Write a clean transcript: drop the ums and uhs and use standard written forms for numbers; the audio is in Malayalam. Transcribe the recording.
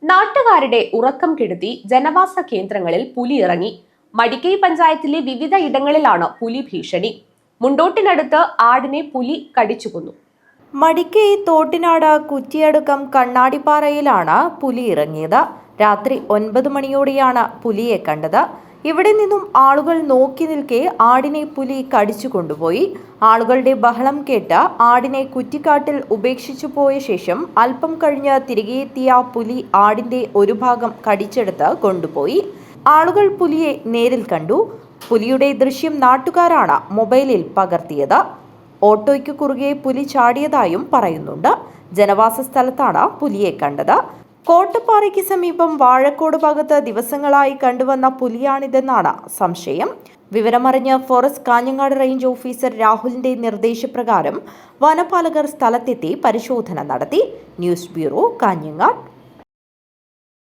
നാട്ടുകാരുടെ ഉറക്കം കെടുത്തി ജനവാസ കേന്ദ്രങ്ങളിൽ പുലി ഇറങ്ങി. മടിക്കൈ പഞ്ചായത്തിലെ വിവിധ ഇടങ്ങളിലാണ് പുലി ഭീഷണി. മുണ്ടോട്ടിനടുത്ത് ആടിനെ പുലി കടിച്ചു കൊന്നു. മടിക്കൈ തോട്ടിനാട് കുറ്റിയടുക്കം കണ്ണാടിപ്പാറയിലാണ് പുലി ഇറങ്ങിയത്. രാത്രി 9 മണിയോടെയാണ് പുലിയെ കണ്ടത്. ഇവിടെ നിന്നും ആളുകൾ നോക്കി നിൽക്കെ ആടിനെ പുലി കടിച്ചു കൊണ്ടുപോയി. ആളുകളുടെ ബഹളം കേട്ട് ആടിനെ കുറ്റിക്കാട്ടിൽ ഉപേക്ഷിച്ചു പോയ ശേഷം അല്പം കഴിഞ്ഞ് തിരികെ എത്തിയ പുലി ആടിന്റെ ഒരു ഭാഗം കടിച്ചെടുത്ത് കൊണ്ടുപോയി. ആളുകൾ പുലിയെ നേരിൽ കണ്ടു. പുലിയുടെ ദൃശ്യം നാട്ടുകാരാണ് മൊബൈലിൽ പകർത്തിയത്. ഓട്ടോയ്ക്ക് കുറുകെ പുലി ചാടിയതായും പറയുന്നുണ്ട്. ജനവാസ സ്ഥലത്താണ് പുലിയെ കണ്ടത്. കോട്ടപ്പാറയ്ക്ക് സമീപം വാഴക്കോട് ഭാഗത്ത് ദിവസങ്ങളായി കണ്ടുവന്ന പുലിയാണിതെന്നാണ് സംശയം. വിവരമറിഞ്ഞ് ഫോറസ്റ്റ് കാഞ്ഞങ്ങാട് റേഞ്ച് ഓഫീസർ രാഹുലിന്റെ നിർദ്ദേശപ്രകാരം വനപാലകർ സ്ഥലത്തെത്തി പരിശോധന നടത്തി. News bureau, Kanhangad.